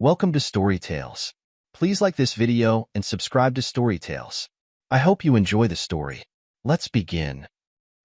Welcome to Story Tales. Please like this video and subscribe to Story Tales. I hope you enjoy the story. Let's begin.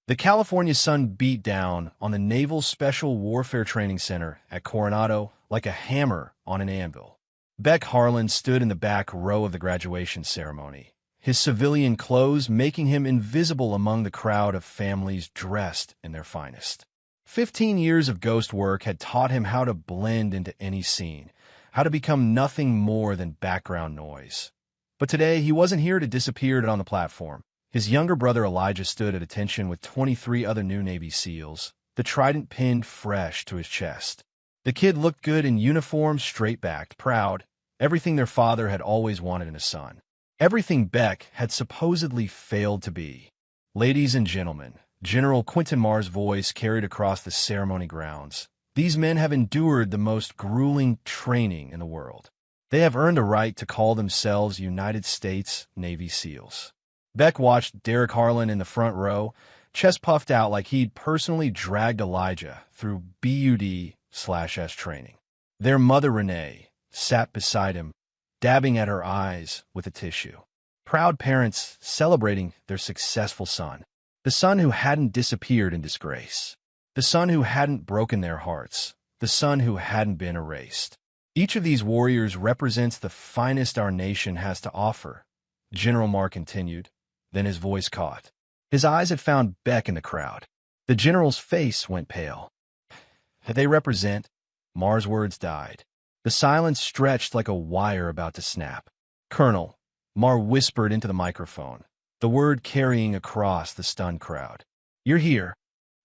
The California sun beat down on the Naval Special Warfare Training Center at Coronado like a hammer on an anvil. Beck Harlan stood in the back row of the graduation ceremony, his civilian clothes making him invisible among the crowd of families dressed in their finest. 15 years of ghost work had taught him how to blend into any scene, how to become nothing more than background noise. But today, he wasn't here to disappear on the platform. His younger brother Elijah stood at attention with 23 other new Navy SEALs, the trident pinned fresh to his chest. The kid looked good in uniform, straight-backed, proud, everything their father had always wanted in a son. Everything Beck had supposedly failed to be. Ladies and gentlemen, General Quentin Marr's voice carried across the ceremony grounds. These men have endured the most grueling training in the world. They have earned a right to call themselves United States Navy SEALs. Beck watched Derek Harlan in the front row, chest puffed out like he'd personally dragged Elijah through BUD/S training. Their mother, Renee, sat beside him, dabbing at her eyes with a tissue. Proud parents celebrating their successful son, the son who hadn't disappeared in disgrace. The son who hadn't broken their hearts, the son who hadn't been erased. Each of these warriors represents the finest our nation has to offer, General Marr continued. Then his voice caught. His eyes had found Beck in the crowd. The general's face went pale. They represent, Marr's words died. The silence stretched like a wire about to snap. Colonel, Marr whispered into the microphone, the word carrying across the stunned crowd. You're here.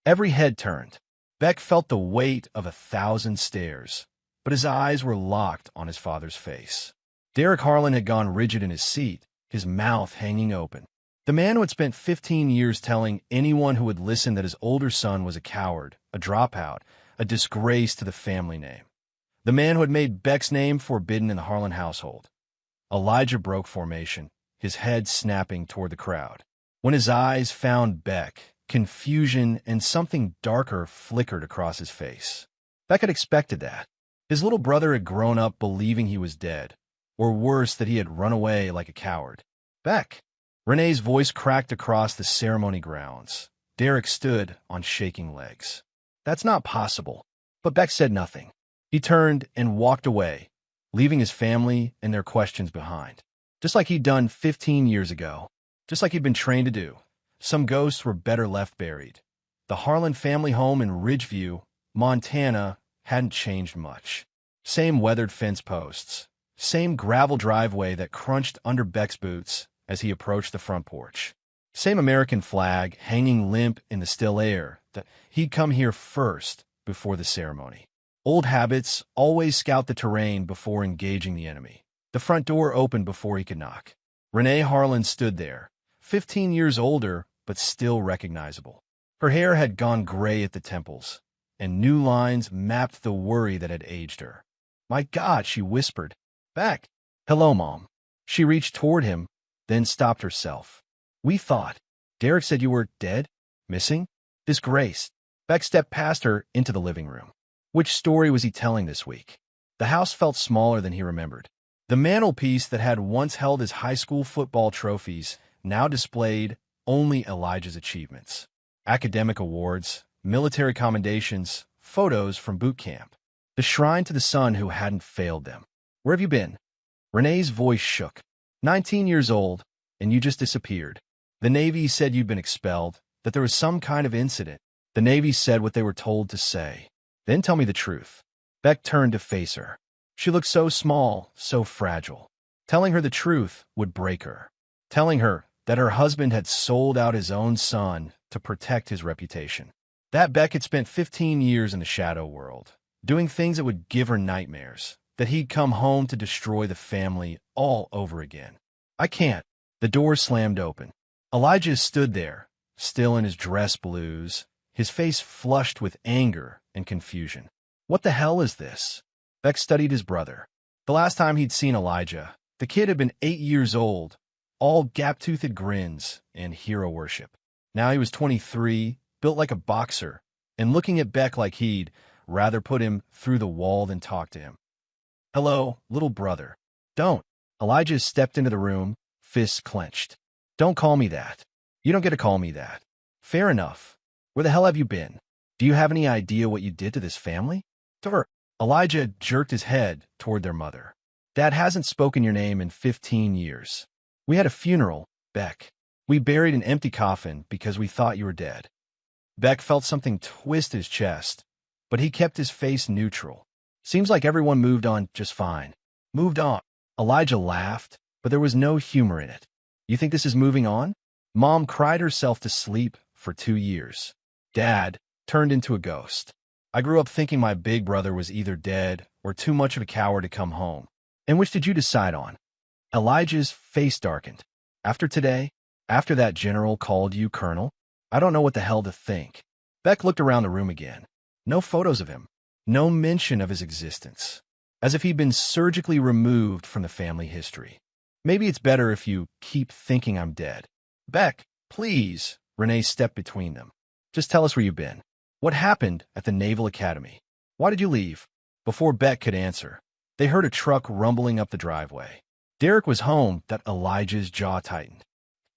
Every head turned. Beck felt the weight of 1,000 stares, but his eyes were locked on his father's face. Derek Harlan had gone rigid in his seat, his mouth hanging open. The man who had spent 15 years telling anyone who would listen that his older son was a coward, a dropout, a disgrace to the family name. The man who had made Beck's name forbidden in the Harlan household. Elijah broke formation, his head snapping toward the crowd. When his eyes found Beck, confusion and something darker flickered across his face. Beck had expected that. His little brother had grown up believing he was dead, or worse, that he had run away like a coward. Beck! Renee's voice cracked across the ceremony grounds. Derek stood on shaking legs. That's not possible. But Beck said nothing. He turned and walked away, leaving his family and their questions behind. Just like he'd done 15 years ago. Just like he'd been trained to do. Some ghosts were better left buried. The Harlan family home in Ridgeview, Montana, hadn't changed much. Same weathered fence posts. Same gravel driveway that crunched under Beck's boots as he approached the front porch. Same American flag hanging limp in the still air that he'd come here first before the ceremony. Old habits always scout the terrain before engaging the enemy. The front door opened before he could knock. Renee Harlan stood there, 15 years older, but still recognizable. Her hair had gone gray at the temples, and new lines mapped the worry that had aged her. My God, she whispered. Beck. Hello, Mom. She reached toward him, then stopped herself. We thought. Derek said you were dead? Missing? Disgraced. Beck stepped past her into the living room. Which story was he telling this week? The house felt smaller than he remembered. The mantelpiece that had once held his high school football trophies now displayed only Elijah's achievements. Academic awards, military commendations, photos from boot camp. The shrine to the son who hadn't failed them. Where have you been? Renee's voice shook. 19 years old, and you just disappeared. The Navy said you'd been expelled, that there was some kind of incident. The Navy said what they were told to say. Then tell me the truth. Beck turned to face her. She looked so small, so fragile. Telling her the truth would break her. Telling her that her husband had sold out his own son to protect his reputation. That Beck had spent 15 years in the shadow world, doing things that would give her nightmares, that he'd come home to destroy the family all over again. I can't. The door slammed open. Elijah stood there, still in his dress blues, his face flushed with anger and confusion. What the hell is this? Beck studied his brother. The last time he'd seen Elijah, the kid had been 8 years old, all gap-toothed grins and hero worship. Now he was 23, built like a boxer, and looking at Beck like he'd rather put him through the wall than talk to him. Hello, little brother. Don't. Elijah stepped into the room, fists clenched. Don't call me that. You don't get to call me that. Fair enough. Where the hell have you been? Do you have any idea what you did to this family? Sir, Elijah jerked his head toward their mother. Dad hasn't spoken your name in 15 years. We had a funeral, Beck. We buried an empty coffin because we thought you were dead. Beck felt something twist his chest, but he kept his face neutral. Seems like everyone moved on just fine. Moved on. Elijah laughed, but there was no humor in it. You think this is moving on? Mom cried herself to sleep for 2 years. Dad turned into a ghost. I grew up thinking my big brother was either dead or too much of a coward to come home. And which did you decide on? Elijah's face darkened. After today, after that general called you colonel, I don't know what the hell to think. Beck looked around the room again. No photos of him. No mention of his existence. As if he'd been surgically removed from the family history. Maybe it's better if you keep thinking I'm dead. Beck, please. Renee stepped between them. Just tell us where you've been. What happened at the Naval Academy? Why did you leave? Before Beck could answer, they heard a truck rumbling up the driveway. Derek was home. That Elijah's jaw tightened.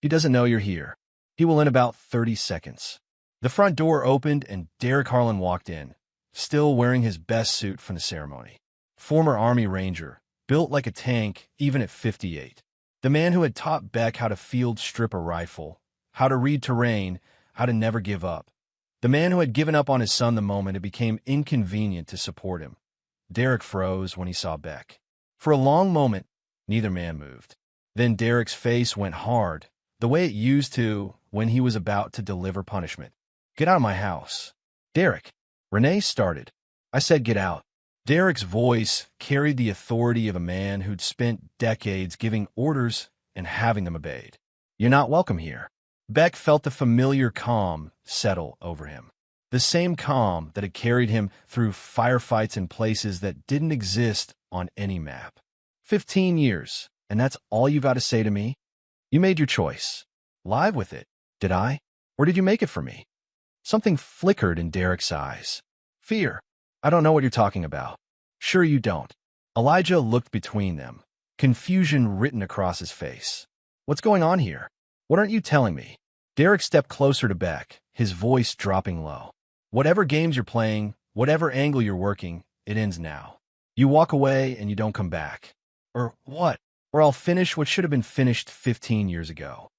He doesn't know you're here. He will in about 30 seconds. The front door opened and Derek Harlan walked in, still wearing his best suit from the ceremony. Former Army Ranger, built like a tank even at 58. The man who had taught Beck how to field strip a rifle, how to read terrain, how to never give up. The man who had given up on his son the moment it became inconvenient to support him. Derek froze when he saw Beck. For a long moment, neither man moved. Then Derek's face went hard, the way it used to when he was about to deliver punishment. Get out of my house. Derek. Renee started. I said get out. Derek's voice carried the authority of a man who'd spent decades giving orders and having them obeyed. You're not welcome here. Beck felt the familiar calm settle over him. The same calm that had carried him through firefights in places that didn't exist on any map. 15 years, and that's all you got to say to me? You made your choice. Live with it. Did I? Or did you make it for me? Something flickered in Derek's eyes. Fear. I don't know what you're talking about. Sure you don't. Elijah looked between them, confusion written across his face. What's going on here? What aren't you telling me? Derek stepped closer to Beck, his voice dropping low. Whatever games you're playing, whatever angle you're working, it ends now. You walk away and you don't come back. Or what? Or I'll finish what should have been finished 15 years ago.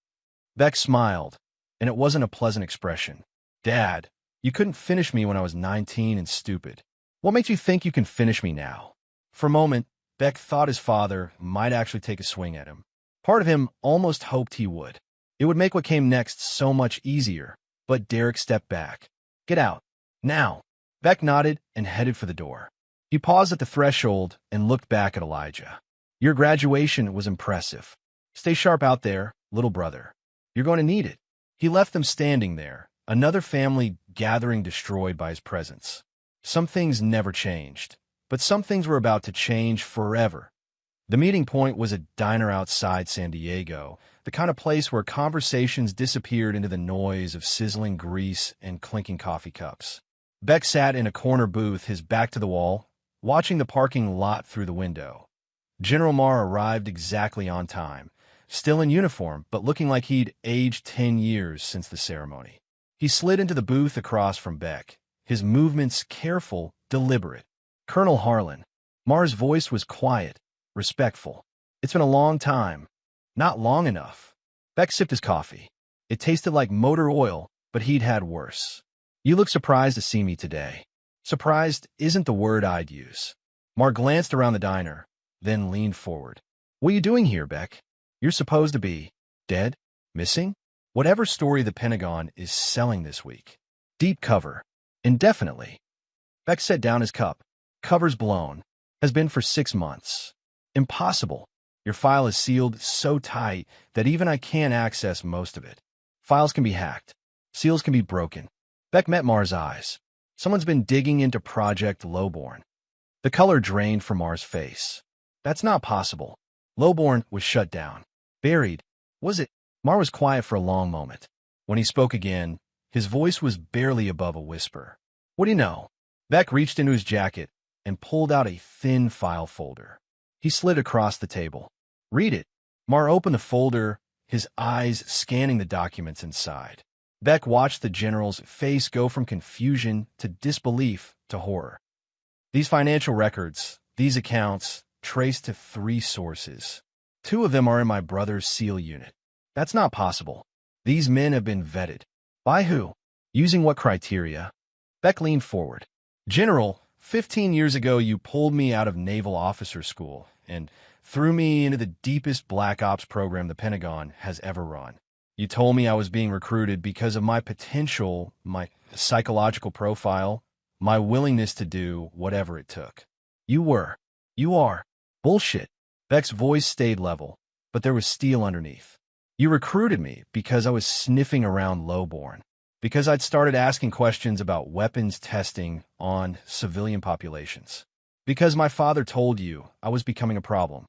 Beck smiled, and it wasn't a pleasant expression. Dad, you couldn't finish me when I was 19 and stupid. What makes you think you can finish me now? For a moment, Beck thought his father might actually take a swing at him. Part of him almost hoped he would. It would make what came next so much easier, but Derek stepped back. Get out. Now. Beck nodded and headed for the door. He paused at the threshold and looked back at Elijah. Your graduation was impressive. Stay sharp out there, little brother. You're going to need it. He left them standing there, another family gathering destroyed by his presence. Some things never changed, but some things were about to change forever. The meeting point was a diner outside San Diego, the kind of place where conversations disappeared into the noise of sizzling grease and clinking coffee cups. Beck sat in a corner booth, his back to the wall, watching the parking lot through the window. General Marr arrived exactly on time, still in uniform, but looking like he'd aged 10 years since the ceremony. He slid into the booth across from Beck, his movements careful, deliberate. Colonel Harlan. Marr's voice was quiet, respectful. It's been a long time. Not long enough. Beck sipped his coffee. It tasted like motor oil, but he'd had worse. You look surprised to see me today. Surprised isn't the word I'd use. Marr glanced around the diner, then leaned forward. What are you doing here, Beck? You're supposed to be dead? Missing? Whatever story the Pentagon is selling this week. Deep cover. Indefinitely. Beck set down his cup. Cover's blown. Has been for 6 months. Impossible. Your file is sealed so tight that even I can't access most of it. Files can be hacked. Seals can be broken. Beck met Marr's eyes. Someone's been digging into Project Lowborn. The color drained from Marr's face. That's not possible. Lowborn was shut down. Buried. Was it? Marr was quiet for a long moment. When he spoke again, his voice was barely above a whisper. What do you know? Beck reached into his jacket and pulled out a thin file folder. He slid across the table. "Read it." Mar opened the folder, his eyes scanning the documents inside. Beck watched the general's face go from confusion to disbelief to horror. "These financial records, these accounts, trace to 3 sources. 2 of them are in my brother's SEAL unit. That's not possible. These men have been vetted. By who? Using what criteria?" Beck leaned forward. "General, 15 years ago you pulled me out of Naval Officer School and threw me into the deepest black ops program the Pentagon has ever run. You told me I was being recruited because of my potential, my psychological profile, my willingness to do whatever it took. You are. Bullshit." Beck's voice stayed level, but there was steel underneath. "You recruited me because I was sniffing around lowborn, because I'd started asking questions about weapons testing on civilian populations, because my father told you I was becoming a problem."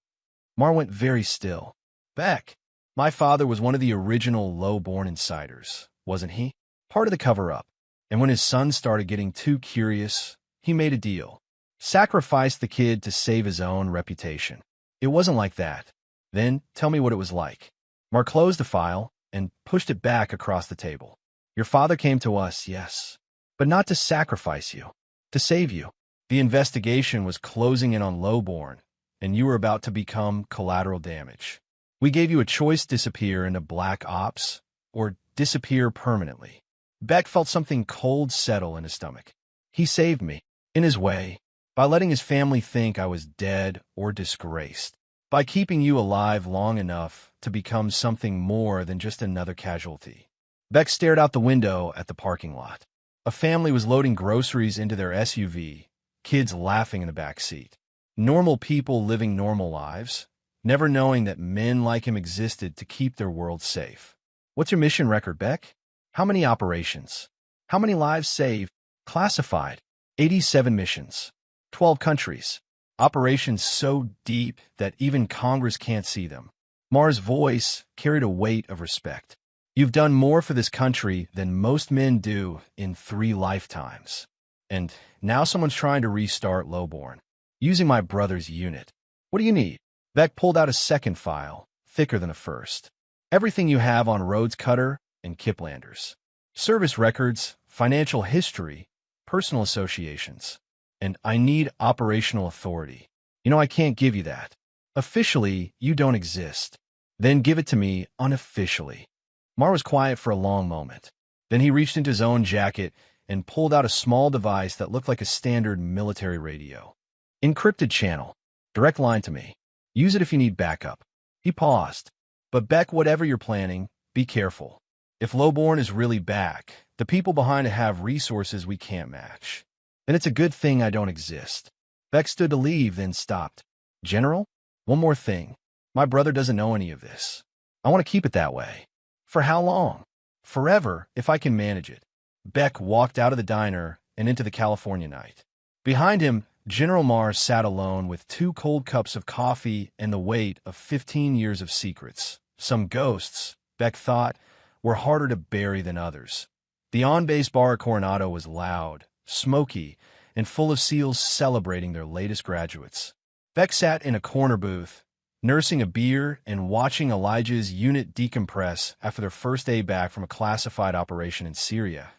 Mar went very still. "Beck, my father was one of the original lowborn insiders, wasn't he? Part of the cover-up. And when his son started getting too curious, he made a deal. Sacrificed the kid to save his own reputation. It wasn't like that. Then tell me what it was like." Mar closed the file and pushed it back across the table. "Your father came to us, yes, but not to sacrifice you, to save you. The investigation was closing in on lowborn, and you were about to become collateral damage. We gave you a choice: disappear into black ops or disappear permanently." Beck felt something cold settle in his stomach. "He saved me, in his way, by letting his family think I was dead or disgraced, by keeping you alive long enough to become something more than just another casualty." Beck stared out the window at the parking lot. A family was loading groceries into their SUV, kids laughing in the back seat. Normal people living normal lives, never knowing that men like him existed to keep their world safe. "What's your mission record, Beck? How many operations? How many lives saved? Classified. 87 missions. 12 countries. Operations so deep that even Congress can't see them." Mar's voice carried a weight of respect. "You've done more for this country than most men do in 3 lifetimes. And now someone's trying to restart lowborn, using my brother's unit. What do you need?" Beck pulled out a second file, thicker than the first. "Everything you have on Rhodes Cutter and Kiplanders. Service records, financial history, personal associations. And I need operational authority. You know I can't give you that. Officially, you don't exist. Then give it to me unofficially." Mar was quiet for a long moment. Then he reached into his own jacket and pulled out a small device that looked like a standard military radio. "Encrypted channel. Direct line to me. Use it if you need backup." He paused. "But Beck, whatever you're planning, be careful. If lowborn is really back, the people behind it have resources we can't match. Then it's a good thing I don't exist." Beck stood to leave, then stopped. "General, one more thing. My brother doesn't know any of this. I want to keep it that way. For how long? Forever, if I can manage it." Beck walked out of the diner and into the California night. Behind him, General Mars sat alone with 2 cold cups of coffee and the weight of 15 years of secrets. Some ghosts, Beck thought, were harder to bury than others. The on-base bar at Coronado was loud, smoky, and full of SEALs celebrating their latest graduates. Beck sat in a corner booth, nursing a beer and watching Elijah's unit decompress after their first day back from a classified operation in Syria.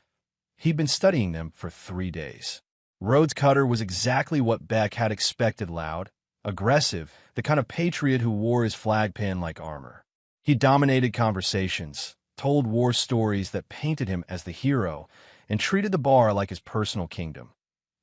He'd been studying them for 3 days. Rhodes Cutter was exactly what Beck had expected: loud, aggressive, the kind of patriot who wore his flag pin like armor. He dominated conversations, told war stories that painted him as the hero, and treated the bar like his personal kingdom.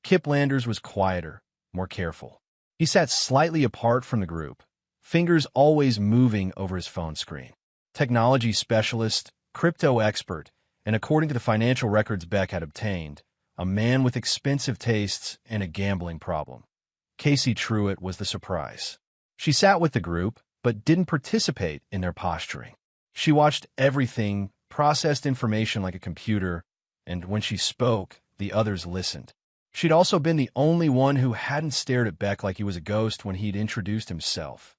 Kiplanders was quieter, more careful. He sat slightly apart from the group, fingers always moving over his phone screen. Technology specialist, crypto expert, and according to the financial records Beck had obtained, a man with expensive tastes and a gambling problem. Casey Truitt was the surprise. She sat with the group, but didn't participate in their posturing. She watched everything, processed information like a computer, and when she spoke, the others listened. She'd also been the only one who hadn't stared at Beck like he was a ghost when he'd introduced himself.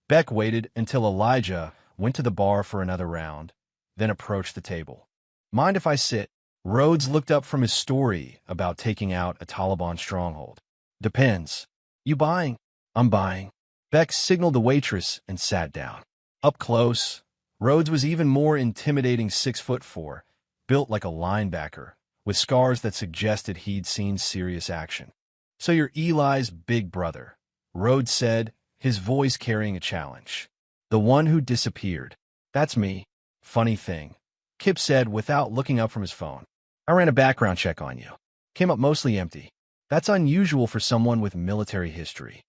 Beck waited until Elijah went to the bar for another round, then approached the table. "Mind if I sit?" Rhodes looked up from his story about taking out a Taliban stronghold. Depends. You buying? I'm buying. Beck signaled the waitress and sat down. Up close, Rhodes was even more intimidating 6'4", built like a linebacker, with scars that suggested he'd seen serious action. So you're Eli's big brother, Rhodes said, his voice carrying a challenge. The one who disappeared. That's me. Funny thing, Kip said without looking up from his phone. I ran a background check on you. Came up mostly empty. That's unusual for someone with military history.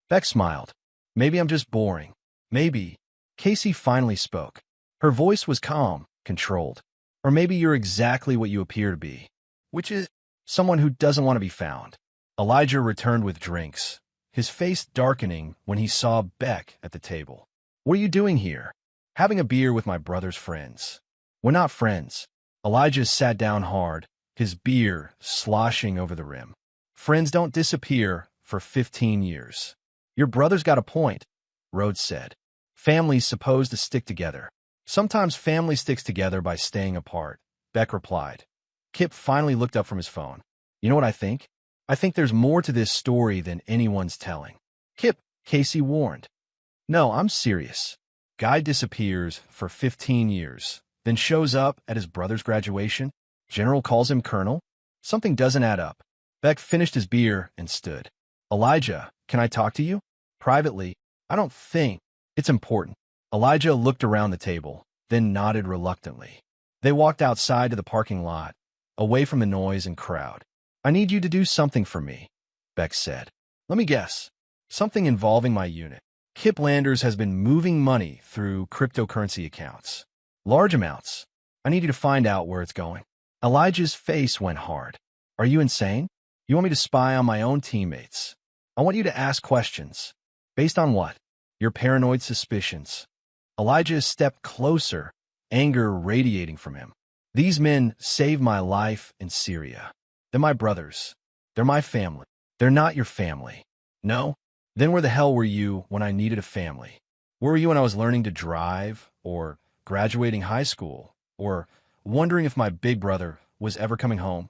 Beck smiled. Maybe I'm just boring. Maybe. Casey finally spoke. Her voice was calm, controlled. Or maybe you're exactly what you appear to be, which is someone who doesn't want to be found. Elijah returned with drinks, his face darkening when he saw Beck at the table. What are you doing here? Having a beer with my brother's friends. We're not friends. Elijah sat down hard, his beer sloshing over the rim. Friends don't disappear for 15 years. Your brother's got a point, Rhodes said. Family's supposed to stick together. Sometimes family sticks together by staying apart, Beck replied. Kip finally looked up from his phone. You know what I think? I think there's more to this story than anyone's telling. Kip, Casey warned. No, I'm serious. Guy disappears for 15 years, then shows up at his brother's graduation. General calls him colonel. Something doesn't add up. Beck finished his beer and stood. Elijah, can I talk to you? Privately, I don't think it's important. Elijah looked around the table, then nodded reluctantly. They walked outside to the parking lot, away from the noise and crowd. I need you to do something for me, Beck said. Let me guess. Something involving my unit. Kip Landers has been moving money through cryptocurrency accounts. Large amounts. I need you to find out where it's going. Elijah's face went hard. Are you insane? You want me to spy on my own teammates? I want you to ask questions. Based on what? Your paranoid suspicions. Elijah stepped closer, anger radiating from him. These men saved my life in Syria. They're my brothers. They're my family. They're not your family. No? Then where the hell were you when I needed a family? Where were you when I was learning to drive, or graduating high school, or wondering if my big brother was ever coming home?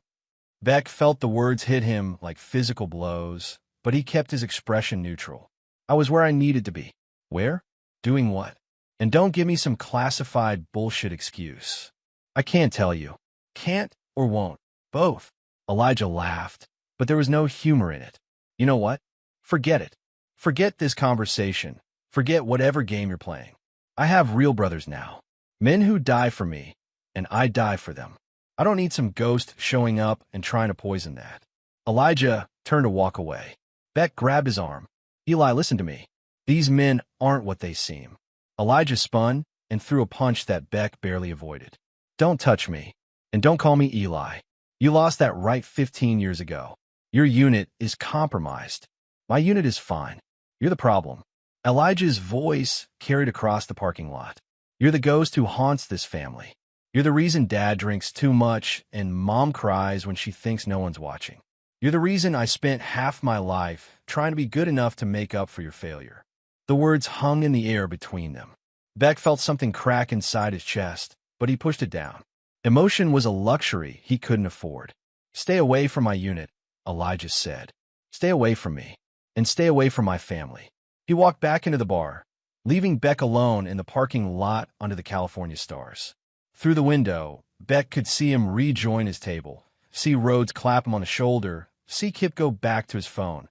Beck felt the words hit him like physical blows, but he kept his expression neutral. I was where I needed to be. Where? Doing what? And don't give me some classified bullshit excuse. I can't tell you. Can't or won't. Both. Elijah laughed, but there was no humor in it. You know what? Forget it. Forget this conversation. Forget whatever game you're playing. I have real brothers now. Men who die for me, and I die for them. I don't need some ghost showing up and trying to poison that. Elijah turned to walk away. Beck grabbed his arm. Eli, listen to me. These men aren't what they seem. Elijah spun and threw a punch that Beck barely avoided. Don't touch me, and don't call me Eli. You lost that right 15 years ago. Your unit is compromised. My unit is fine. You're the problem. Elijah's voice carried across the parking lot. You're the ghost who haunts this family. You're the reason Dad drinks too much and Mom cries when she thinks no one's watching. You're the reason I spent half my life trying to be good enough to make up for your failure. The words hung in the air between them. Beck felt something crack inside his chest, but he pushed it down. Emotion was a luxury he couldn't afford. Stay away from my unit, Elijah said. Stay away from me, and stay away from my family. He walked back into the bar, leaving Beck alone in the parking lot under the California stars. Through the window, Beck could see him rejoin his table, see Rhodes clap him on the shoulder, see Kip go back to his phone.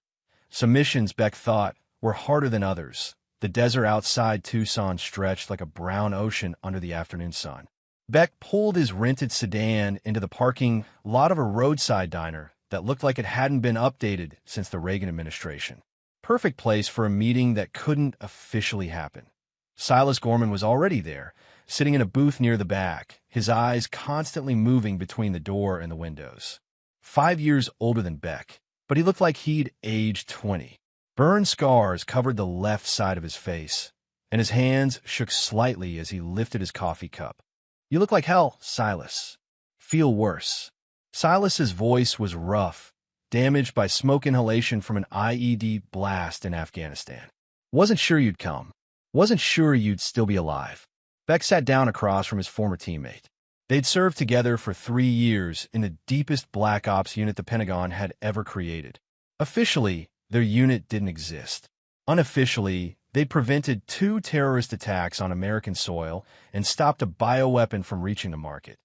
Some missions, Beck thought, were harder than others. The desert outside Tucson stretched like a brown ocean under the afternoon sun. Beck pulled his rented sedan into the parking lot of a roadside diner that looked like it hadn't been updated since the Reagan administration. Perfect place for a meeting that couldn't officially happen. Silas Gorman was already there, sitting in a booth near the back, his eyes constantly moving between the door and the windows. 5 years older than Beck, but he looked like he'd aged 20. Burn scars covered the left side of his face, and his hands shook slightly as he lifted his coffee cup. You look like hell, Silas. Feel worse. Silas's voice was rough, damaged by smoke inhalation from an IED blast in Afghanistan. Wasn't sure you'd come. Wasn't sure you'd still be alive. Beck sat down across from his former teammate. They'd served together for 3 years in the deepest black ops unit the Pentagon had ever created. Officially, their unit didn't exist. Unofficially, they'd prevented 2 terrorist attacks on American soil and stopped a bioweapon from reaching the market.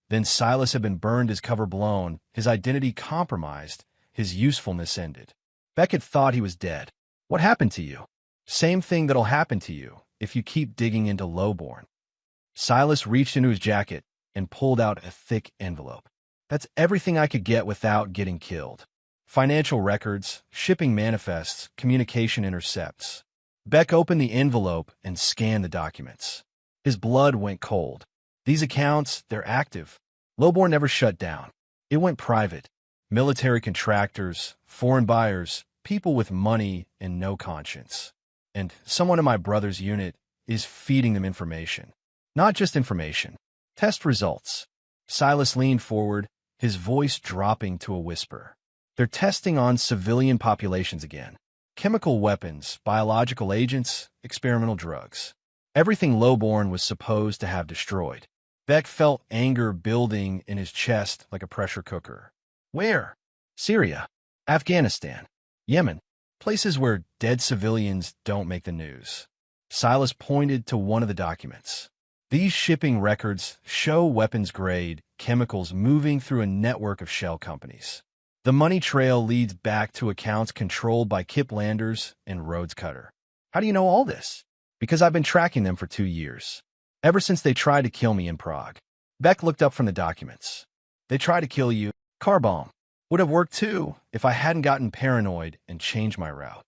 Then Silas had been burned, his cover blown, his identity compromised, his usefulness ended. Beckett thought he was dead. What happened to you? Same thing that'll happen to you if you keep digging into Lowborn. Silas reached into his jacket and pulled out a thick envelope. That's everything I could get without getting killed. Financial records, shipping manifests, communication intercepts. Beck opened the envelope and scanned the documents. His blood went cold. These accounts, they're active. Lowborn never shut down. It went private. Military contractors, foreign buyers, people with money and no conscience. And someone in my brother's unit is feeding them information. Not just information. Test results. Silas leaned forward, his voice dropping to a whisper. They're testing on civilian populations again. Chemical weapons, biological agents, experimental drugs. Everything Lowborn was supposed to have destroyed. Beck felt anger building in his chest like a pressure cooker. Where? Syria, Afghanistan, Yemen. Places where dead civilians don't make the news. Silas pointed to one of the documents. These shipping records show weapons-grade chemicals moving through a network of shell companies. The money trail leads back to accounts controlled by Kip Landers and Rhodes Cutter. How do you know all this? Because I've been tracking them for 2 years. Ever since they tried to kill me in Prague. Beck looked up from the documents. They tried to kill you. Car bomb. Would have worked too if I hadn't gotten paranoid and changed my route.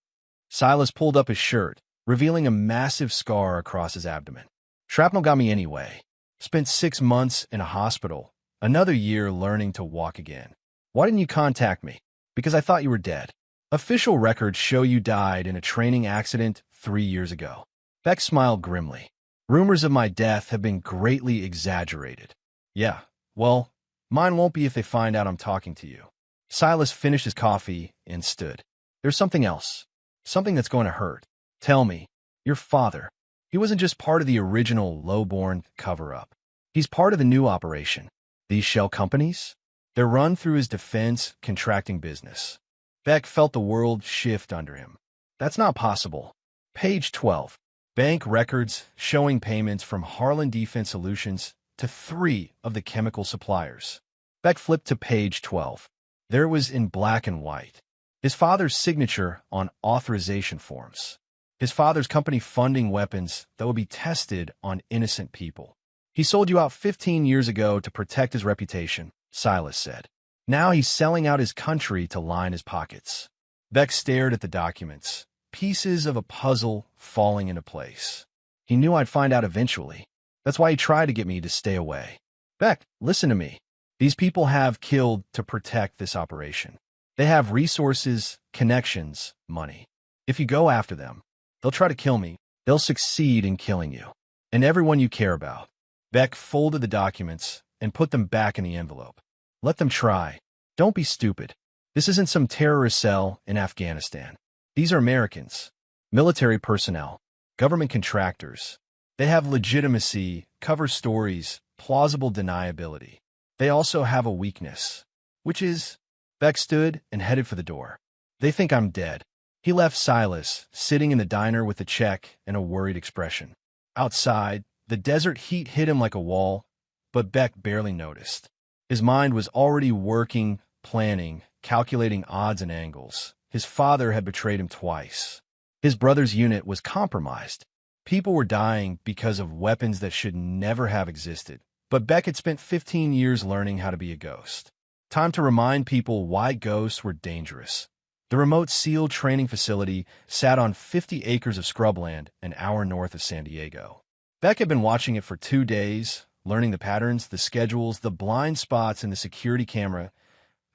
Silas pulled up his shirt, revealing a massive scar across his abdomen. Shrapnel got me anyway. Spent 6 months in a hospital. Another year learning to walk again. Why didn't you contact me? Because I thought you were dead. Official records show you died in a training accident 3 years ago. Beck smiled grimly. Rumors of my death have been greatly exaggerated. Yeah, well, mine won't be if they find out I'm talking to you. Silas finished his coffee and stood. There's something else. Something that's going to hurt. Tell me, your father. He wasn't just part of the original Lowborn cover-up. He's part of the new operation. These shell companies? They're run through his defense contracting business. Beck felt the world shift under him. That's not possible. Page 12. Bank records showing payments from Harlan Defense Solutions to 3 of the chemical suppliers. Beck flipped to page 12. There it was in black and white. His father's signature on authorization forms. His father's company funding weapons that would be tested on innocent people. He sold you out 15 years ago to protect his reputation, Silas said. Now he's selling out his country to line his pockets. Beck stared at the documents, pieces of a puzzle falling into place. He knew I'd find out eventually. That's why he tried to get me to stay away. Beck, listen to me. These people have killed to protect this operation. They have resources, connections, money. If you go after them, they'll try to kill me. They'll succeed in killing you. And everyone you care about. Beck folded the documents and put them back in the envelope. Let them try. Don't be stupid. This isn't some terrorist cell in Afghanistan. These are Americans. Military personnel. Government contractors. They have legitimacy, cover stories, plausible deniability. They also have a weakness. Which is... Beck stood and headed for the door. They think I'm dead. He left Silas, sitting in the diner with a check and a worried expression. Outside, the desert heat hit him like a wall, but Beck barely noticed. His mind was already working, planning, calculating odds and angles. His father had betrayed him twice. His brother's unit was compromised. People were dying because of weapons that should never have existed. But Beck had spent 15 years learning how to be a ghost. Time to remind people why ghosts were dangerous. The remote SEAL training facility sat on 50 acres of scrubland an hour north of San Diego. Beck had been watching it for 2 days, learning the patterns, the schedules, the blind spots in the security camera.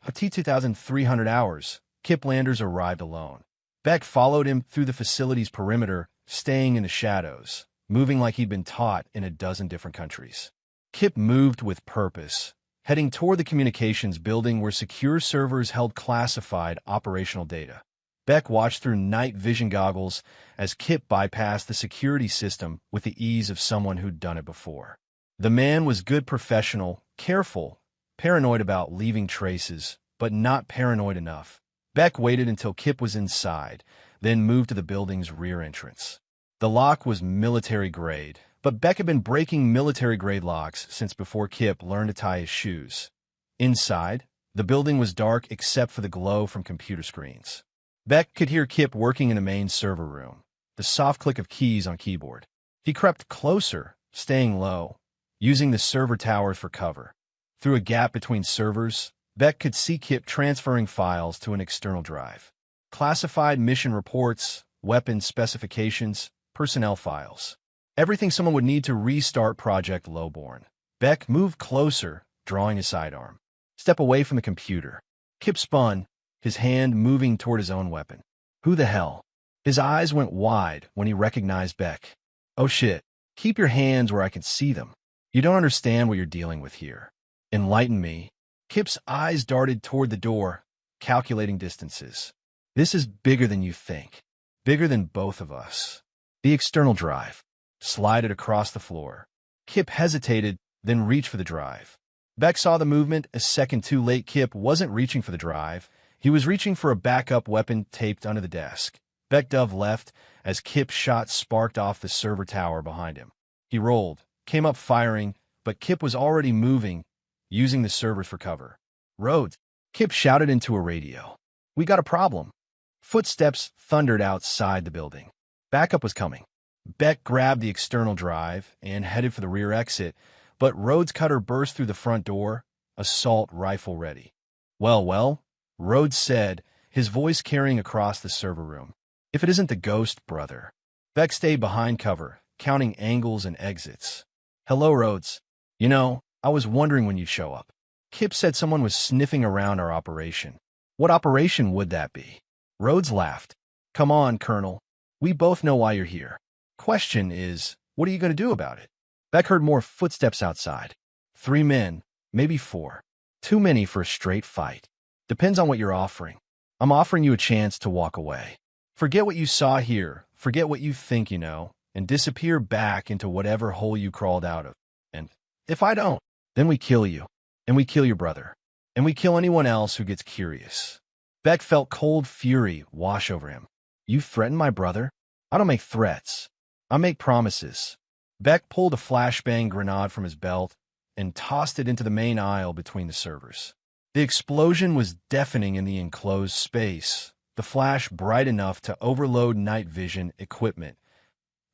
At 2,300 hours, Kip Landers arrived alone. Beck followed him through the facility's perimeter, staying in the shadows, moving like he'd been taught in a dozen different countries. Kip moved with purpose, heading toward the communications building where secure servers held classified operational data. Beck watched through night vision goggles as Kip bypassed the security system with the ease of someone who'd done it before. The man was good professional, careful, paranoid about leaving traces, but not paranoid enough. Beck waited until Kip was inside, then moved to the building's rear entrance. The lock was military-grade, but Beck had been breaking military-grade locks since before Kip learned to tie his shoes. Inside, the building was dark except for the glow from computer screens. Beck could hear Kip working in the main server room, the soft click of keys on keyboard. He crept closer, staying low, using the server towers for cover. Through a gap between servers, Beck could see Kip transferring files to an external drive. Classified mission reports, weapon specifications, personnel files. Everything someone would need to restart Project Lowborn. Beck moved closer, drawing his sidearm. Step away from the computer. Kip spun, his hand moving toward his own weapon. Who the hell? His eyes went wide when he recognized Beck. Oh shit, keep your hands where I can see them. You don't understand what you're dealing with here. Enlighten me. Kip's eyes darted toward the door, calculating distances. This is bigger than you think. Bigger than both of us. The external drive. Slide it across the floor. Kip hesitated, then reached for the drive. Beck saw the movement a second too late. Kip wasn't reaching for the drive. He was reaching for a backup weapon taped under the desk. Beck dove left as Kip's shot sparked off the server tower behind him. He rolled, came up firing, but Kip was already moving, using the servers for cover. Rhodes, Kip shouted into a radio. We got a problem. Footsteps thundered outside the building. Backup was coming. Beck grabbed the external drive and headed for the rear exit, but Rhodes' cutter burst through the front door, assault rifle ready. Well, Rhodes said, his voice carrying across the server room. If it isn't the ghost, brother. Beck stayed behind cover, counting angles and exits. Hello, Rhodes. You know, I was wondering when you'd show up. Kip said someone was sniffing around our operation. What operation would that be? Rhodes laughed. Come on, Colonel. We both know why you're here. Question is, what are you going to do about it? Beck heard more footsteps outside. 3 men, maybe 4. Too many for a straight fight. Depends on what you're offering. I'm offering you a chance to walk away. Forget what you saw here, forget what you think you know, and disappear back into whatever hole you crawled out of. And if I don't, then we kill you, and we kill your brother, and we kill anyone else who gets curious. Beck felt cold fury wash over him. You threaten my brother? I don't make threats. I make promises. Beck pulled a flashbang grenade from his belt and tossed it into the main aisle between the servers. The explosion was deafening in the enclosed space, the flash bright enough to overload night vision equipment.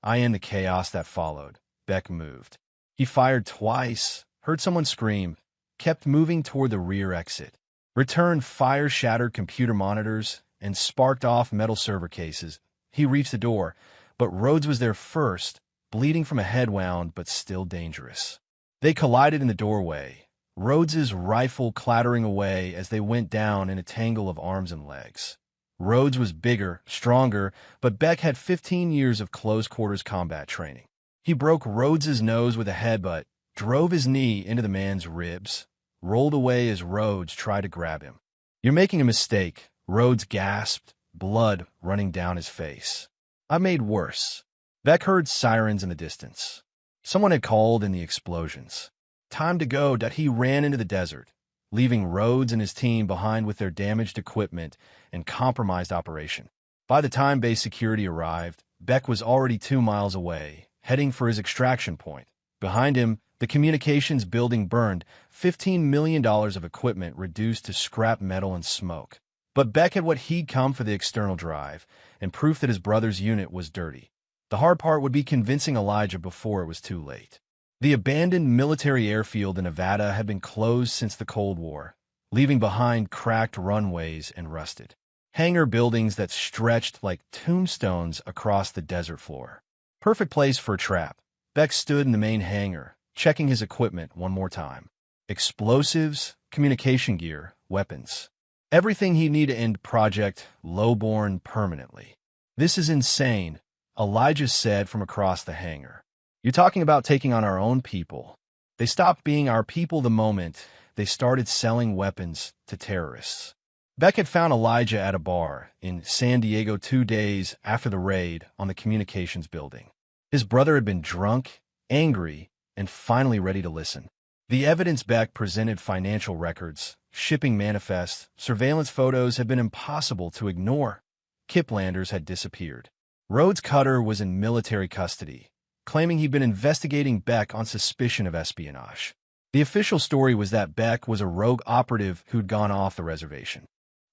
In the chaos that followed, Beck moved. He fired twice, heard someone scream, kept moving toward the rear exit. Returned fire shattered computer monitors and sparked off metal server cases. He reached the door, but Rhodes was there first, bleeding from a head wound but still dangerous. They collided in the doorway, Rhodes's rifle clattering away as they went down in a tangle of arms and legs. Rhodes was bigger, stronger, but Beck had 15 years of close-quarters combat training. He broke Rhodes's nose with a headbutt, drove his knee into the man's ribs, rolled away as Rhodes tried to grab him. You're making a mistake, Rhodes gasped, blood running down his face. I made worse. Beck heard sirens in the distance. Someone had called in the explosions. Time to go. He ran into the desert, leaving Rhodes and his team behind with their damaged equipment and compromised operation. By the time base security arrived, Beck was already 2 miles away, heading for his extraction point. Behind him, the communications building burned, $15 million of equipment reduced to scrap metal and smoke. But Beck had what he'd come for: the external drive, and proof that his brother's unit was dirty. The hard part would be convincing Elijah before it was too late. The abandoned military airfield in Nevada had been closed since the Cold War, leaving behind cracked runways and rusted hangar buildings that stretched like tombstones across the desert floor. Perfect place for a trap. Beck stood in the main hangar, checking his equipment one more time. Explosives, communication gear, weapons. Everything he needed to end Project Lowborn permanently. This is insane, Elijah said from across the hangar. You're talking about taking on our own people. They stopped being our people the moment they started selling weapons to terrorists. Beck had found Elijah at a bar in San Diego 2 days after the raid on the communications building. His brother had been drunk, angry, and finally ready to listen. The evidence Beck presented financial records, shipping manifests, surveillance photos had been impossible to ignore. Kiplanders had disappeared. Rhodes Cutter was in military custody, claiming he'd been investigating Beck on suspicion of espionage. The official story was that Beck was a rogue operative who'd gone off the reservation.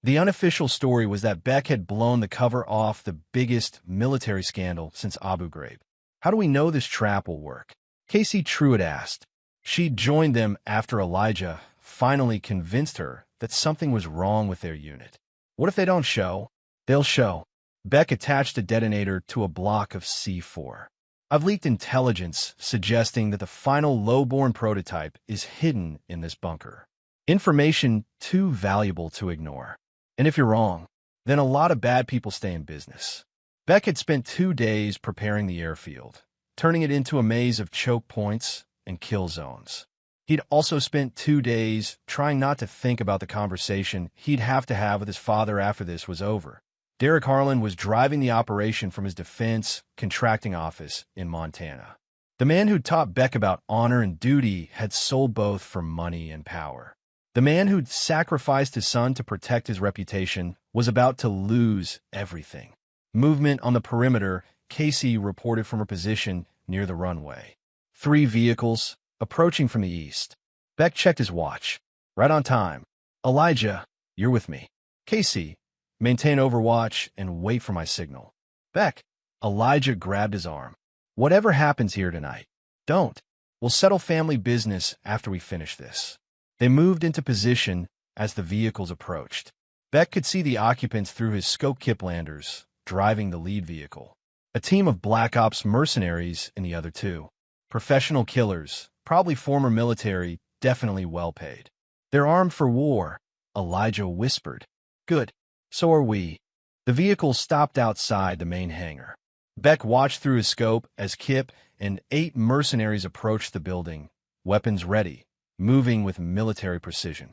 The unofficial story was that Beck had blown the cover off the biggest military scandal since Abu Ghraib. How do we know this trap will work? Casey Truitt asked. She'd joined them after Elijah finally convinced her that something was wrong with their unit. What if they don't show? They'll show. Beck attached a detonator to a block of C4. I've leaked intelligence suggesting that the final low-born prototype is hidden in this bunker. Information too valuable to ignore. And if you're wrong, then a lot of bad people stay in business. Beck had spent 2 days preparing the airfield, turning it into a maze of choke points and kill zones. He'd also spent 2 days trying not to think about the conversation he'd have to have with his father after this was over. Derek Harlan was driving the operation from his defense contracting office in Montana. The man who'd taught Beck about honor and duty had sold both for money and power. The man who'd sacrificed his son to protect his reputation was about to lose everything. Movement on the perimeter, Casey reported from her position near the runway. 3 vehicles approaching from the east. Beck checked his watch. Right on time. Elijah, you're with me. Casey, maintain overwatch and wait for my signal. Beck. Elijah grabbed his arm. Whatever happens here tonight, don't. We'll settle family business after we finish this. They moved into position as the vehicles approached. Beck could see the occupants through his scope Kiplanders, driving the lead vehicle. A team of Black Ops mercenaries in the other 2. Professional killers, probably former military, definitely well paid. They're armed for war, Elijah whispered. Good. So are we. The vehicle stopped outside the main hangar. Beck watched through his scope as Kip and 8 mercenaries approached the building, weapons ready, moving with military precision.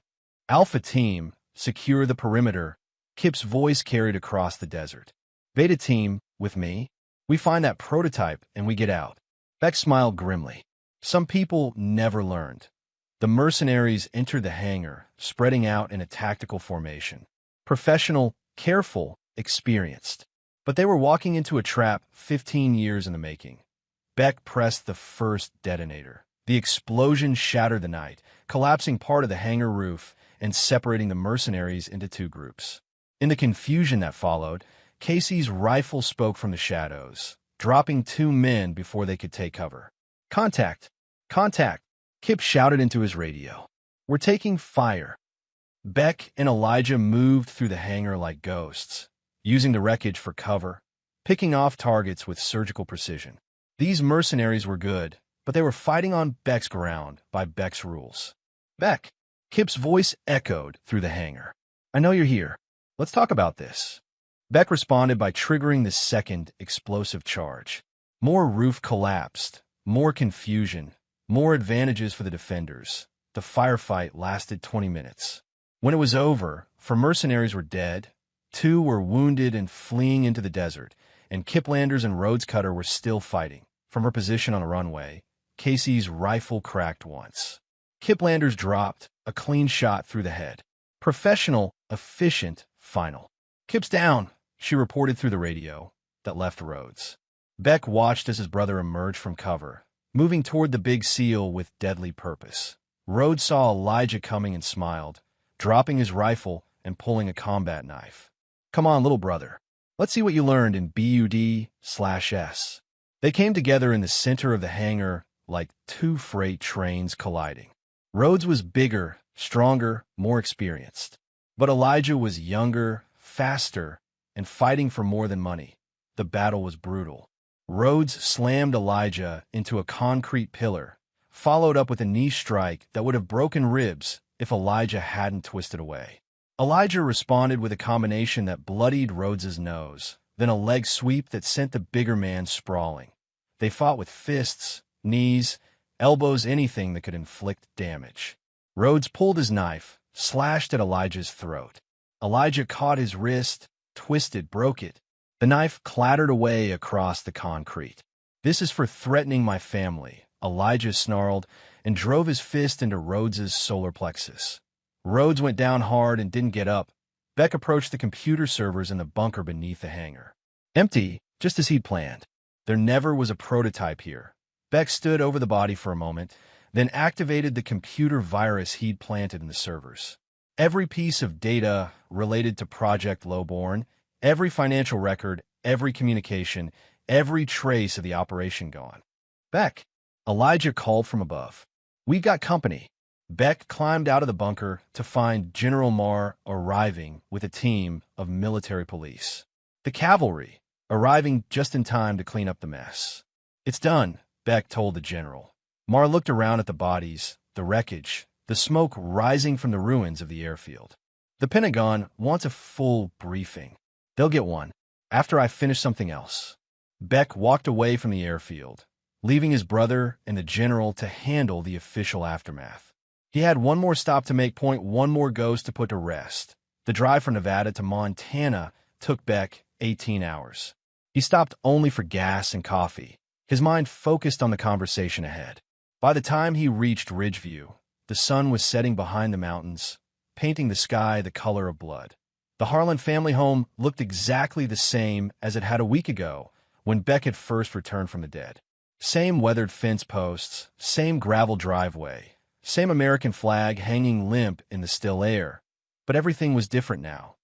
Alpha Team, secure the perimeter, Kip's voice carried across the desert. Beta Team, with me, we find that prototype and we get out. Beck smiled grimly. Some people never learned. The mercenaries entered the hangar, spreading out in a tactical formation. Professional, careful, experienced. But they were walking into a trap 15 years in the making. Beck pressed the first detonator. The explosion shattered the night, collapsing part of the hangar roof and separating the mercenaries into 2 groups. In the confusion that followed, Casey's rifle spoke from the shadows, dropping 2 men before they could take cover. Contact! Contact! Kip shouted into his radio. We're taking fire. Beck and Elijah moved through the hangar like ghosts, using the wreckage for cover, picking off targets with surgical precision. These mercenaries were good, but they were fighting on Beck's ground by Beck's rules. Beck! Kip's voice echoed through the hangar. I know you're here. Let's talk about this. Beck responded by triggering the second explosive charge. More roof collapsed, more confusion, more advantages for the defenders. The firefight lasted 20 minutes. When it was over, 4 mercenaries were dead, 2 were wounded and fleeing into the desert, and Kiplanders and Rhodes Cutter were still fighting. From her position on a runway, Casey's rifle cracked once. Kiplanders dropped, a clean shot through the head. Professional, efficient, final. Kip's down, she reported through the radio that left Rhodes. Beck watched as his brother emerged from cover, moving toward the big seal with deadly purpose. Rhodes saw Elijah coming and smiled, dropping his rifle and pulling a combat knife. Come on, little brother. Let's see what you learned in BUD/S. They came together in the center of the hangar like 2 freight trains colliding. Rhodes was bigger, stronger, more experienced. But Elijah was younger, faster, and fighting for more than money. The battle was brutal. Rhodes slammed Elijah into a concrete pillar, followed up with a knee strike that would have broken ribs if Elijah hadn't twisted away. Elijah responded with a combination that bloodied Rhodes's nose, then a leg sweep that sent the bigger man sprawling. They fought with fists, knees, elbows, anything that could inflict damage. Rhodes pulled his knife, slashed at Elijah's throat. Elijah caught his wrist, twisted, broke it. The knife clattered away across the concrete. This is for threatening my family, Elijah snarled, and drove his fist into Rhodes's solar plexus. Rhodes went down hard and didn't get up. Beck approached the computer servers in the bunker beneath the hangar. Empty, just as he'd planned. There never was a prototype here. Beck stood over the body for a moment, then activated the computer virus he'd planted in the servers. Every piece of data related to Project Lowborn, every financial record, every communication, every trace of the operation gone. Beck, Elijah called from above. "We got company." Beck climbed out of the bunker to find General Marr arriving with a team of military police. The cavalry, arriving just in time to clean up the mess. "It's done," Beck told the general. Marr looked around at the bodies, the wreckage, the smoke rising from the ruins of the airfield. "The Pentagon wants a full briefing. They'll get one, after I finish something else." Beck walked away from the airfield, leaving his brother and the general to handle the official aftermath. He had one more stop to make, one more ghost to put to rest. The drive from Nevada to Montana took Beck 18 hours. He stopped only for gas and coffee, his mind focused on the conversation ahead. By the time he reached Ridgeview, the sun was setting behind the mountains, painting the sky the color of blood. The Harlan family home looked exactly the same as it had a week ago when Beck had first returned from the dead. Same weathered fence posts, same gravel driveway, same American flag hanging limp in the still air. But everything was different now.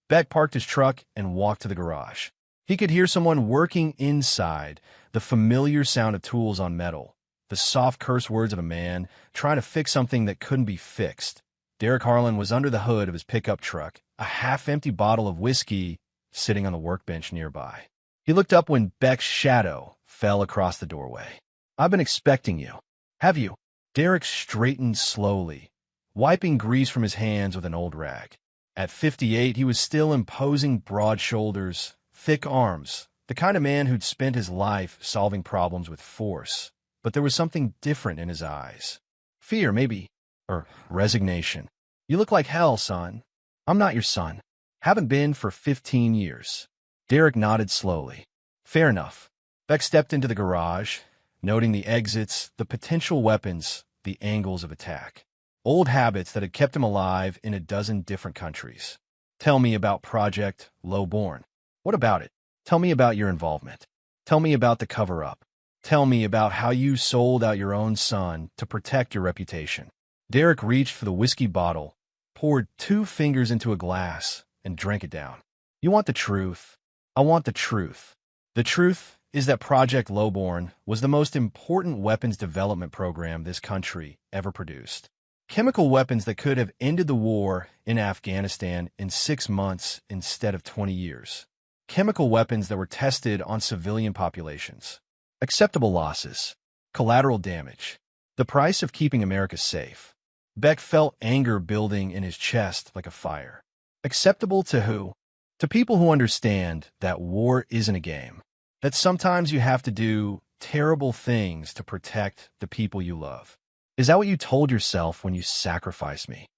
Beck parked his truck and walked to the garage. He could hear someone working inside, the familiar sound of tools on metal, the soft curse words of a man trying to fix something that couldn't be fixed. Derek Harlan was under the hood of his pickup truck, a half-empty bottle of whiskey sitting on the workbench nearby. He looked up when Beck's shadow fell across the doorway. "I've been expecting you." "Have you?" Derek straightened slowly, wiping grease from his hands with an old rag. At 58, he was still imposing broad shoulders, thick arms, the kind of man who'd spent his life solving problems with force. But there was something different in his eyes. Fear, maybe, or resignation. "You look like hell, son." "I'm not your son. Haven't been for 15 years. Derek nodded slowly. "Fair enough." Beck stepped into the garage, noting the exits, the potential weapons, the angles of attack. Old habits that had kept him alive in a dozen different countries. "Tell me about Project Lowborn." "What about it?" "Tell me about your involvement. Tell me about the cover-up. Tell me about how you sold out your own son to protect your reputation." Derek reached for the whiskey bottle, poured 2 fingers into a glass, and drank it down. "You want the truth? I want the truth. The truth is that Project Lowborn was the most important weapons development program this country ever produced. Chemical weapons that could have ended the war in Afghanistan in 6 months instead of 20 years. Chemical weapons that were tested on civilian populations. Acceptable losses. Collateral damage. The price of keeping America safe. Beck felt anger building in his chest like a fire. Acceptable to who? To people who understand that war isn't a game. That sometimes you have to do terrible things to protect the people you love. Is that what you told yourself when you sacrificed me?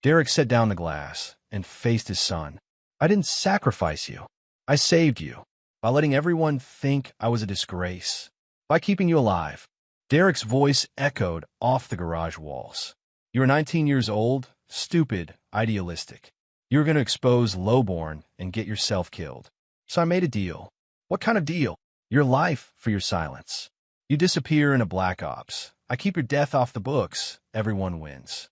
Derek set down the glass and faced his son. "I didn't sacrifice you. I saved you. By letting everyone think I was a disgrace. By keeping you alive." Derek's voice echoed off the garage walls. "You were 19 years old, stupid, idealistic. You were going to expose Lowborn and get yourself killed. So I made a deal." "What kind of deal?" "Your life for your silence. You disappear in a black ops. I keep your death off the books. Everyone wins."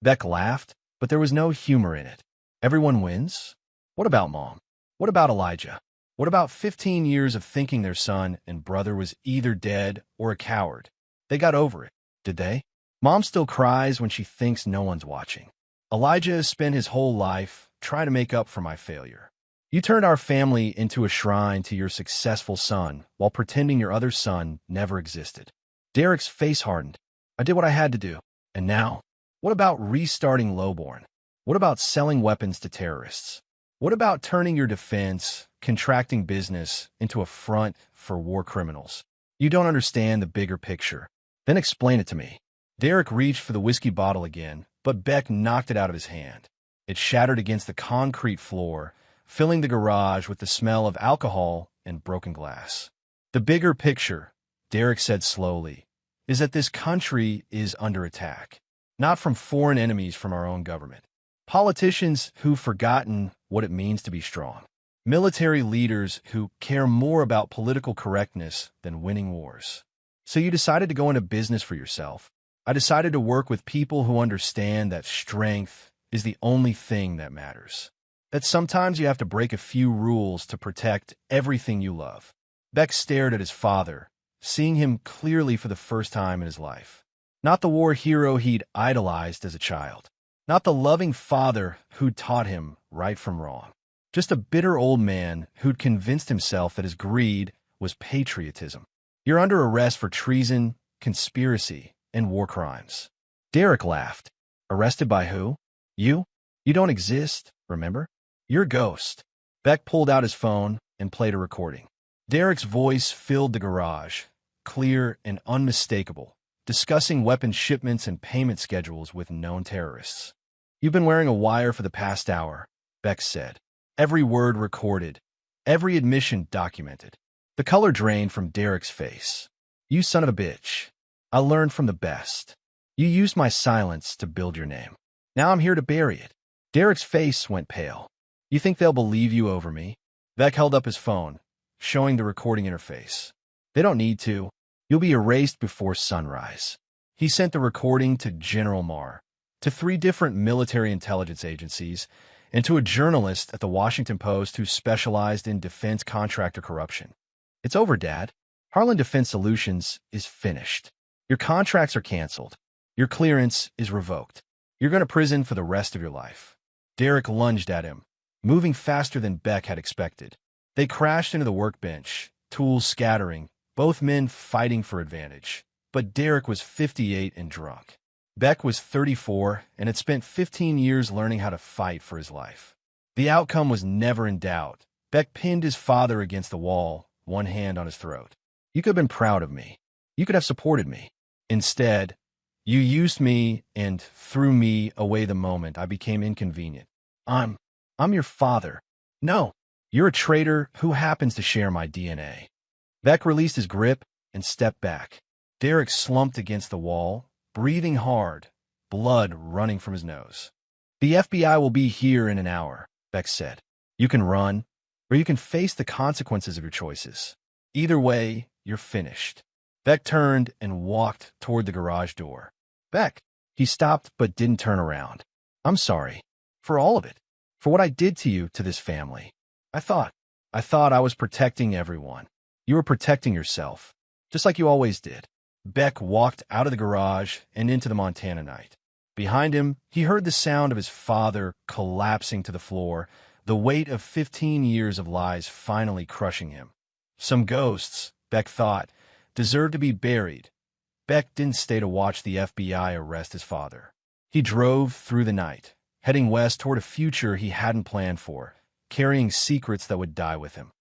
Beck laughed, but there was no humor in it. "Everyone wins? What about Mom? What about Elijah? What about 15 years of thinking their son and brother was either dead or a coward? They got over it, did they? Mom still cries when she thinks no one's watching. Elijah has spent his whole life trying to make up for my failure. You turned our family into a shrine to your successful son while pretending your other son never existed." Derek's face hardened. "I did what I had to do. And now? What about restarting Lowborn? What about selling weapons to terrorists? What about turning your defense, contracting business, into a front for war criminals? You don't understand the bigger picture. Then explain it to me." Derek reached for the whiskey bottle again, but Beck knocked it out of his hand. It shattered against the concrete floor, filling the garage with the smell of alcohol and broken glass. "The bigger picture," Derek said slowly, is that this country is under attack, not from foreign enemies from our own government. Politicians who've forgotten what it means to be strong. Military leaders who care more about political correctness than winning wars. So you decided to go into business for yourself. I decided to work with people who understand that strength is the only thing that matters. That sometimes you have to break a few rules to protect everything you love. Beck stared at his father, seeing him clearly for the first time in his life. Not the war hero he'd idolized as a child. Not the loving father who'd taught him right from wrong. Just a bitter old man who'd convinced himself that his greed was patriotism. You're under arrest for treason, conspiracy, and war crimes. Derek laughed. Arrested by who? You? You don't exist, remember? You're a ghost. Beck pulled out his phone and played a recording. Derek's voice filled the garage, clear and unmistakable, discussing weapons shipments and payment schedules with known terrorists. You've been wearing a wire for the past hour, Beck said. Every word recorded, every admission documented. The color drained from Derek's face. You son of a bitch. I learned from the best. You used my silence to build your name. Now I'm here to bury it. Derek's face went pale. You think they'll believe you over me? Beck held up his phone, showing the recording interface. They don't need to. You'll be erased before sunrise. He sent the recording to General Marr, to 3 different military intelligence agencies, and to a journalist at the Washington Post who specialized in defense contractor corruption. It's over, Dad. Harlan Defense Solutions is finished. Your contracts are canceled. Your clearance is revoked. You're going to prison for the rest of your life. Derek lunged at him, moving faster than Beck had expected. They crashed into the workbench, tools scattering, both men fighting for advantage. But Derek was 58 and drunk. Beck was 34 and had spent 15 years learning how to fight for his life. The outcome was never in doubt. Beck pinned his father against the wall, one hand on his throat. You could have been proud of me. You could have supported me. Instead, you used me and threw me away the moment I became inconvenient. I'm your father. No, you're a traitor who happens to share my DNA. Beck released his grip and stepped back. Derek slumped against the wall, breathing hard, blood running from his nose. The FBI will be here in an hour, Beck said. You can run, or you can face the consequences of your choices. Either way, you're finished. Beck turned and walked toward the garage door. Beck, he stopped but didn't turn around. I'm sorry. For all of it. For what I did to you, to this family. I thought I was protecting everyone. You were protecting yourself, just like you always did. Beck walked out of the garage and into the Montana night. Behind him, he heard the sound of his father collapsing to the floor, the weight of 15 years of lies finally crushing him. Some ghosts, Beck thought, deserved to be buried. Beck didn't stay to watch the FBI arrest his father. He drove through the night, heading west toward a future he hadn't planned for, carrying secrets that would die with him.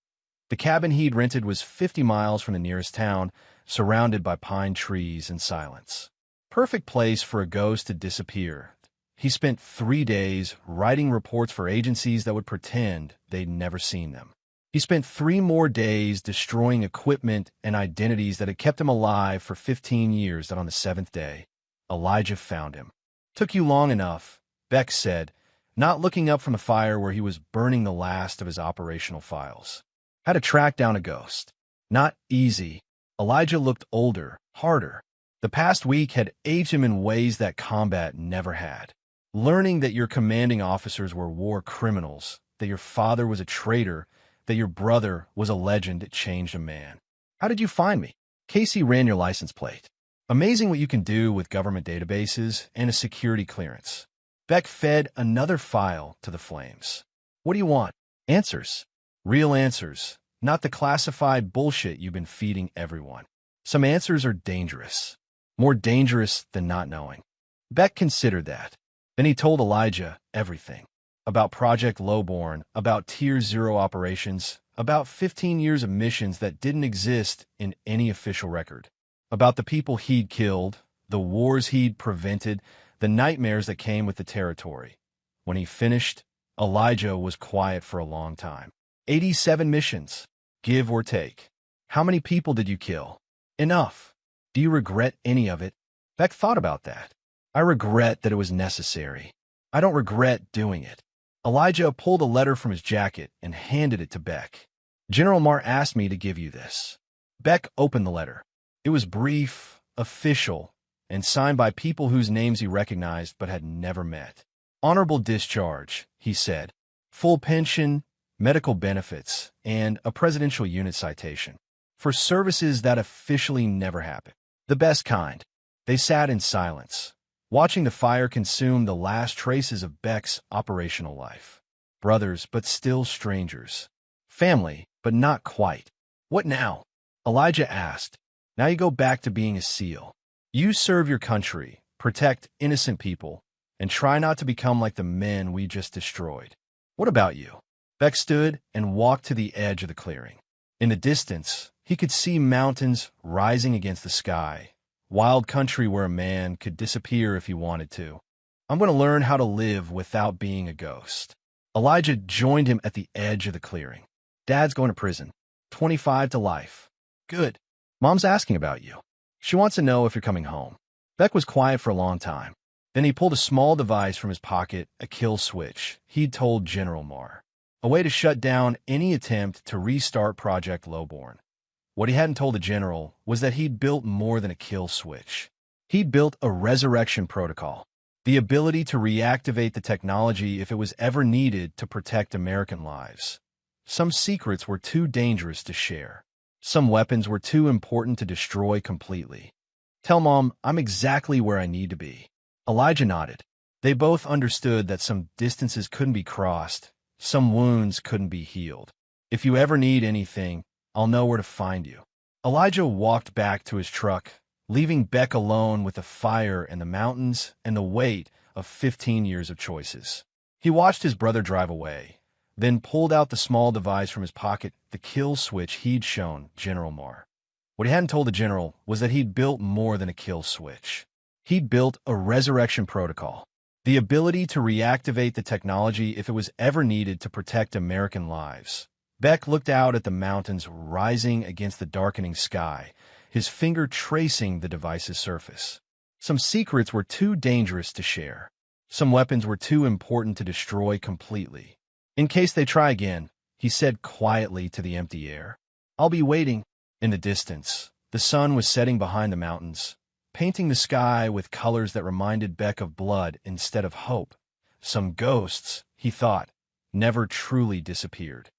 The cabin he'd rented was 50 miles from the nearest town, surrounded by pine trees and silence. Perfect place for a ghost to disappear. He spent 3 days writing reports for agencies that would pretend they'd never seen them. He spent 3 more days destroying equipment and identities that had kept him alive for 15 years, that on the 7th day, Elijah found him. Took you long enough, Beck said, not looking up from the fire where he was burning the last of his operational files. Had to track down a ghost. Not easy. Elijah looked older, harder. The past week had aged him in ways that combat never had. Learning that your commanding officers were war criminals, that your father was a traitor, that your brother was a legend, it changed a man. How did you find me? Casey ran your license plate. Amazing what you can do with government databases and a security clearance. Beck fed another file to the flames. What do you want? Answers. Real answers, not the classified bullshit you've been feeding everyone. Some answers are dangerous. More dangerous than not knowing. Beck considered that. Then he told Elijah everything. About Project Lowborn, about Tier 0 operations, about 15 years of missions that didn't exist in any official record. About the people he'd killed, the wars he'd prevented, the nightmares that came with the territory. When he finished, Elijah was quiet for a long time. 87 missions, give or take. How many people did you kill? Enough. Do you regret any of it? Beck thought about that. I regret that it was necessary. I don't regret doing it. Elijah pulled a letter from his jacket and handed it to Beck. General Marr asked me to give you this. Beck opened the letter. It was brief, official, and signed by people whose names he recognized but had never met. Honorable discharge, he said. Full pension, medical benefits, and a presidential unit citation. For services that officially never happened. The best kind. They sat in silence, watching the fire consume the last traces of Beck's operational life. Brothers, but still strangers. Family, but not quite. What now? Elijah asked. Now you go back to being a SEAL. You serve your country, protect innocent people, and try not to become like the men we just destroyed. What about you? Beck stood and walked to the edge of the clearing. In the distance, he could see mountains rising against the sky, wild country where a man could disappear if he wanted to. I'm going to learn how to live without being a ghost. Elijah joined him at the edge of the clearing. Dad's going to prison. 25 to life. Good. Mom's asking about you. She wants to know if you're coming home. Beck was quiet for a long time. Then he pulled a small device from his pocket, a kill switch, he'd told General Marr. A way to shut down any attempt to restart Project Lowborn. What he hadn't told the general was that he'd built more than a kill switch. He'd built a resurrection protocol, the ability to reactivate the technology if it was ever needed to protect American lives. Some secrets were too dangerous to share. Some weapons were too important to destroy completely. Tell Mom I'm exactly where I need to be. Elijah nodded. They both understood that some distances couldn't be crossed, some wounds couldn't be healed. If you ever need anything, I'll know where to find you. Elijah walked back to his truck, leaving Beck alone with the fire and the mountains and the weight of 15 years of choices. He watched his brother drive away, then pulled out the small device from his pocket, the kill switch he'd shown General Marr. What he hadn't told the general was that he'd built more than a kill switch. He'd built a resurrection protocol, the ability to reactivate the technology if it was ever needed to protect American lives. Beck looked out at the mountains rising against the darkening sky, his finger tracing the device's surface. Some secrets were too dangerous to share. Some weapons were too important to destroy completely. In case they try again, he said quietly to the empty air. I'll be waiting. In the distance, the sun was setting behind the mountains, painting the sky with colors that reminded Beck of blood instead of hope. Some ghosts, he thought, never truly disappeared.